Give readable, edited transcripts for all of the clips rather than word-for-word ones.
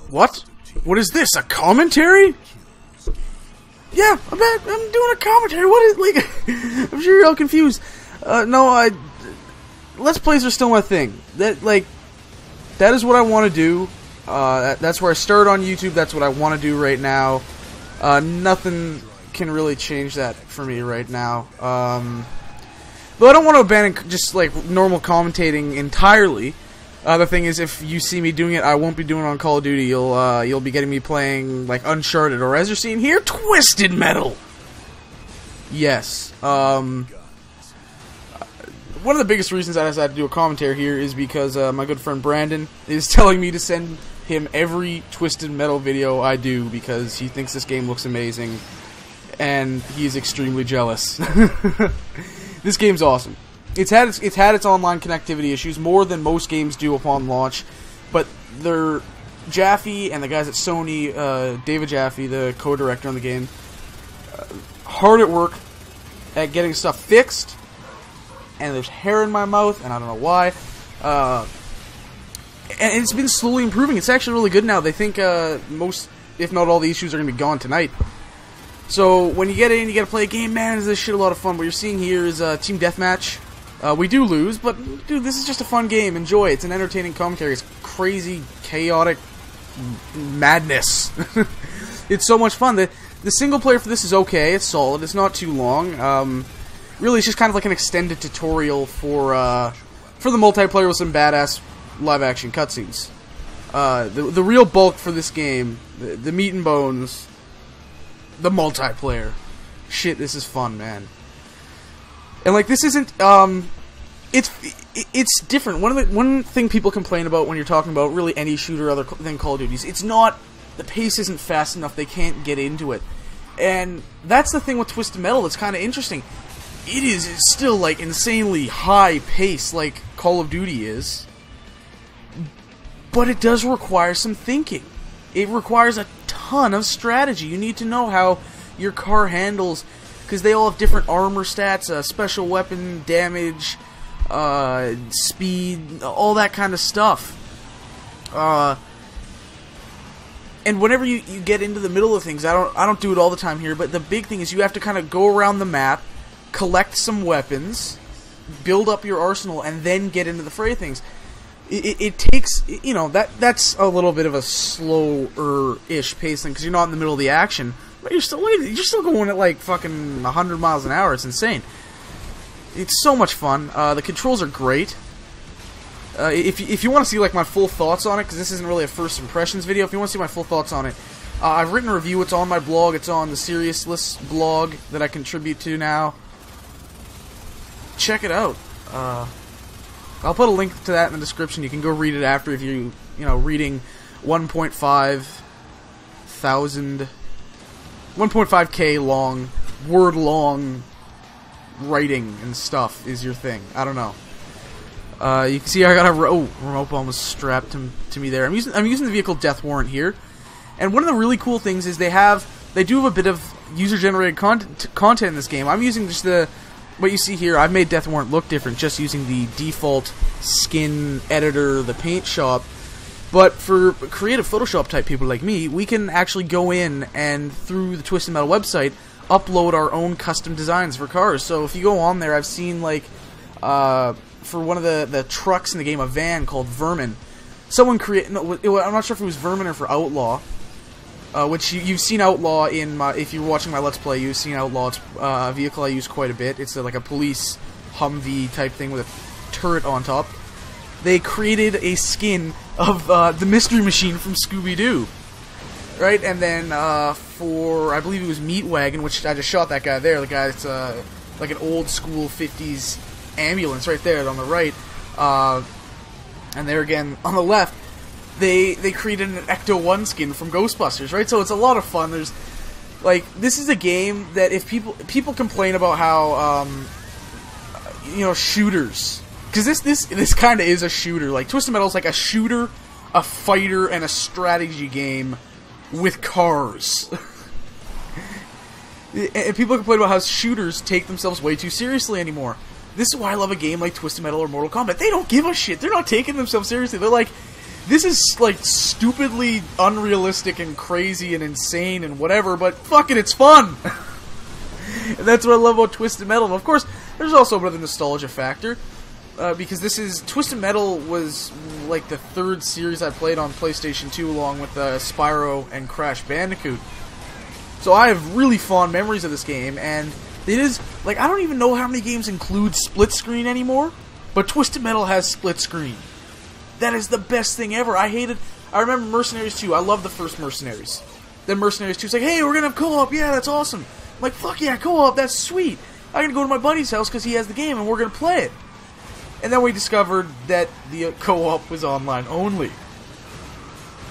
What? What is this? A commentary? Yeah, I'm doing a commentary. What is, like, I'm sure you're all confused. No, Let's Plays are still my thing. That is what I want to do. That's where I started on YouTube. That's what I want to do right now. Nothing can really change that for me right now. Though I don't want to abandon just like normal commentating entirely. The thing is, if you see me doing it, I won't be doing it on Call of Duty. You'll be getting me playing like Uncharted, or as you're seeing here, Twisted Metal. Yes. One of the biggest reasons I decided to do a commentary here is because my good friend Brandon is telling me to send him every Twisted Metal video I do because he thinks this game looks amazing, and he's extremely jealous. This game's awesome. It's had its online connectivity issues more than most games do upon launch, but they're Jaffe and the guys at Sony, David Jaffe, the co-director on the game, hard at work at getting stuff fixed. And there's hair in my mouth, and I don't know why. And it's been slowly improving. It's actually really good now. They think most, if not all, the issues are going to be gone tonight. So when you get in, you got to play a game. Man, is this shit a lot of fun. What you're seeing here is Team Deathmatch. We do lose, but dude, this is just a fun game. Enjoy it. It's an entertaining commentary. It's crazy, chaotic madness. It's so much fun. The single player for this is okay. It's solid. It's not too long. Really, it's just kind of like an extended tutorial for the multiplayer with some badass live-action cutscenes. The real bulk for this game, the meat and bones, the multiplayer. Shit, this is fun, man. And like, this isn't it's different. One thing people complain about when you're talking about really any shooter other than Call of Duty, it's not, the pace isn't fast enough. They can't get into it, and that's the thing with Twisted Metal. It's kind of interesting. It's still like insanely high pace like Call of Duty is, but it does require some thinking. It requires a ton of strategy. You need to know how your car handles, because they all have different armor stats, special weapon damage, speed, all that kind of stuff. And whenever you get into the middle of things, I don't do it all the time here, but the big thing is you have to kind of go around the map, collect some weapons, build up your arsenal, and then get into the fray of things. It takes, you know, that's a little bit of a slower-ish pacing because you're not in the middle of the action, but you're still going at like fucking 100 miles an hour. It's insane. It's so much fun. The controls are great. If you want to see like my full thoughts on it, because this isn't really a first impressions video, if you want to see my full thoughts on it, I've written a review. It's on my blog. It's on the Seriously blog that I contribute to now. Check it out. I'll put a link to that in the description. You can go read it after if you reading 1.5K long, word long writing and stuff is your thing. I don't know. You can see I got a remote bomb was strapped to me there. I'm using the vehicle Death Warrant here, and one of the really cool things is they do have a bit of user-generated content in this game. I'm using just what you see here. I've made Death Warrant look different just using the default skin editor, the paint shop. But for creative Photoshop type people like me, we can actually go in and through the Twisted Metal website upload our own custom designs for cars. So if you go on there, I've seen like for one of the trucks in the game, a van called Vermin. Someone created. No, I'm not sure if it was Vermin or for Outlaw. Which you've seen Outlaw in my. If you're watching my Let's Play, you've seen Outlaw. It's a vehicle I use quite a bit. It's like a police Humvee type thing with a turret on top. They created a skin of the Mystery Machine from Scooby-Doo, right? And then for I believe it was Meat Wagon, which I just shot that guy there. The guy that's like an old school 50s ambulance right there on the right, and there again on the left. They created an Ecto-1 skin from Ghostbusters, right? So it's a lot of fun. There's like, this is a game that if people complain about how shooters, because this kind of is a shooter. Like Twisted Metal is like a shooter, a fighter, and a strategy game with cars. And people complain about how shooters take themselves way too seriously anymore. This is why I love a game like Twisted Metal or Mortal Kombat. They don't give a shit. They're not taking themselves seriously. They're like, This is, like, stupidly unrealistic and crazy and insane and whatever, but fuck it, it's fun! And that's what I love about Twisted Metal. And of course, there's also a bit of the nostalgia factor, because Twisted Metal was, like, the third series I played on PlayStation 2 along with Spyro and Crash Bandicoot. So I have really fond memories of this game, and it is, like, I don't even know how many games include split screen anymore, but Twisted Metal has split screen. That is the best thing ever. I remember Mercenaries 2. I love the first Mercenaries. Then Mercenaries 2 is like, hey, we're gonna have co-op. Yeah, that's awesome. I'm like, fuck yeah, co-op. That's sweet. I can go to my buddy's house because he has the game and we're gonna play it. And then we discovered that the co-op was online only.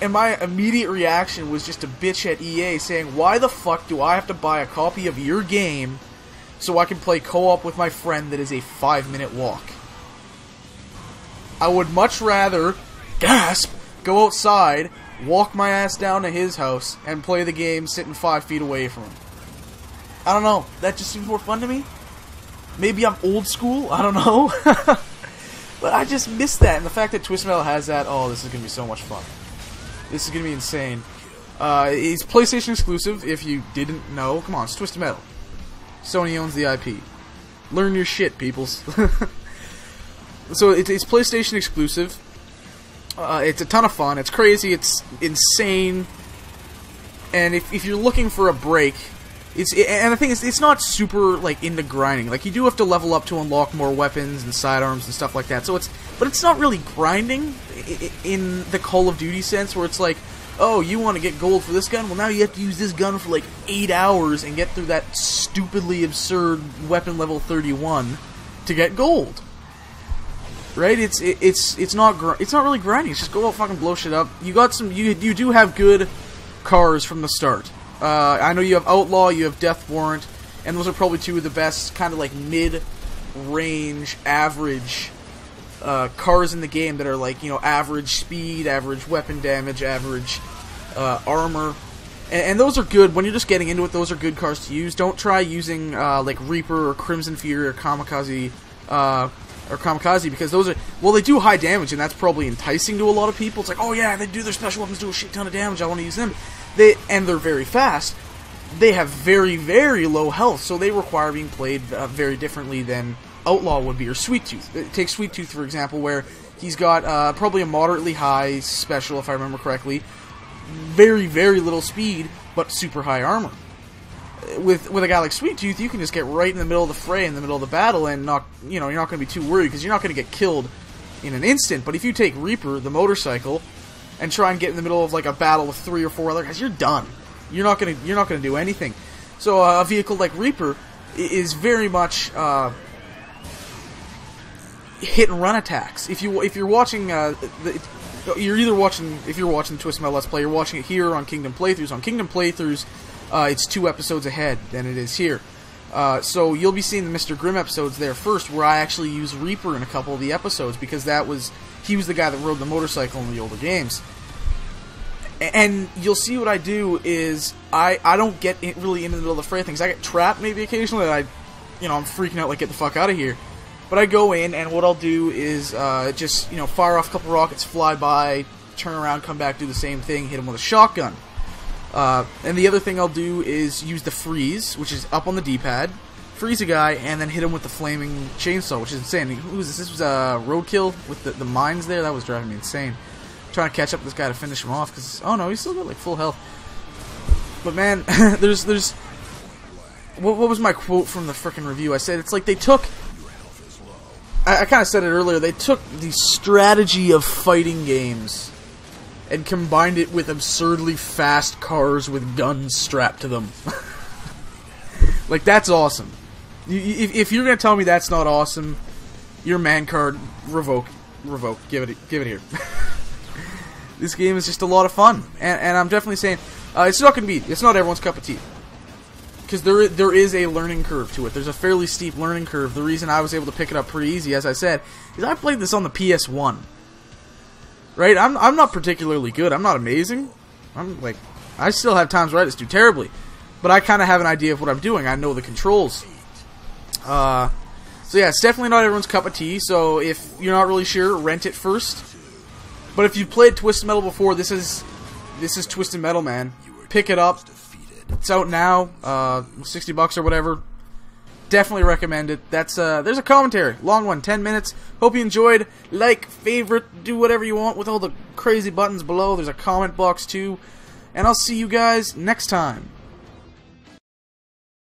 And my immediate reaction was just to bitch at EA saying, why the fuck do I have to buy a copy of your game so I can play co-op with my friend that is a 5-minute walk? I would much rather, gasp, go outside, walk my ass down to his house, and play the game sitting 5 feet away from him. I don't know, that just seems more fun to me. Maybe I'm old school, I don't know. But I just miss that, and the fact that Twisted Metal has that, oh, this is going to be so much fun. This is going to be insane. It's PlayStation exclusive, if you didn't know. Come on, it's Twisted Metal. Sony owns the IP. Learn your shit, peoples. So it's PlayStation exclusive. It's a ton of fun. It's crazy. It's insane. And if you're looking for a break, and the thing is, it's not super like into grinding. Like you do have to level up to unlock more weapons and sidearms and stuff like that. So but it's not really grinding in the Call of Duty sense, where it's like, oh, you want to get gold for this gun? Well, now you have to use this gun for like 8 hours and get through that stupidly absurd weapon level 31 to get gold. Right? It's not really grinding. It's just go out, fucking blow shit up. You do have good cars from the start. I know you have Outlaw, you have Death Warrant, and those are probably two of the best kind of like mid-range, average cars in the game that are like, you know, average speed, average weapon damage, average armor, and those are good. When you're just getting into it, those are good cars to use. Don't try using like Reaper or Crimson Fury or Kamikaze. Because those are, well, they do high damage, and that's probably enticing to a lot of people. It's like, oh yeah, they do, their special weapons do a shit ton of damage, I want to use them. And they're very fast. They have very, very low health, so they require being played very differently than Outlaw would be, or Sweet Tooth. Take Sweet Tooth, for example, where he's got probably a moderately high special, if I remember correctly, very, very little speed, but super high armor. With a guy like Sweet Tooth, you can just get right in the middle of the fray, in the middle of the battle, and you're not going to be too worried, because you're not going to get killed in an instant. But if you take Reaper, the motorcycle, and try and get in the middle of like a battle with 3 or 4 other guys, you're done. You're not going to do anything. So a vehicle like Reaper is very much hit and run attacks. If you're watching if you're watching Twisted Metal Let's Play, you're watching it here on Kingdom Playthroughs. On Kingdom Playthroughs, it's 2 episodes ahead than it is here. So you'll be seeing the Mr. Grimm episodes there first, where I actually use Reaper in a couple of the episodes, because he was the guy that rode the motorcycle in the older games. And you'll see what I do is I don't get really into the middle of the fray things. I get trapped maybe occasionally, that I'm freaking out, like, get the fuck out of here. But I go in, and what I'll do is just fire off a couple rockets, fly by, turn around, come back, do the same thing, hit him with a shotgun. And the other thing I'll do is use the freeze, which is up on the D-pad, freeze a guy, and then hit him with the flaming chainsaw, which is insane. Who was this? This was Roadkill with the mines there. That was driving me insane. Trying to catch up with this guy to finish him off, because, oh no, he's still got like full health. But man, there's what was my quote from the frickin' review? I said it's like they took, I kind of said it earlier, they took the strategy of fighting games and combined it with absurdly fast cars with guns strapped to them. Like, that's awesome. If you're gonna tell me that's not awesome, your man card, revoke, give it here. This game is just a lot of fun, and I'm definitely saying it's not everyone's cup of tea, because there is a learning curve to it. There's a fairly steep learning curve. The reason I was able to pick it up pretty easy, as I said, is I played this on the PS1. Right? I'm not particularly good. I'm not amazing. I still have times where I just do terribly, but I kind of have an idea of what I'm doing. I know the controls. So yeah, it's definitely not everyone's cup of tea. So if you're not really sure, rent it first. But if you've played Twisted Metal before, this is Twisted Metal, man. Pick it up. It's out now, $60 or whatever. Definitely recommend it. There's a commentary, long one, 10 minutes. Hope you enjoyed. Like, favorite, do whatever you want with all the crazy buttons below. There's a comment box too, and I'll see you guys next time.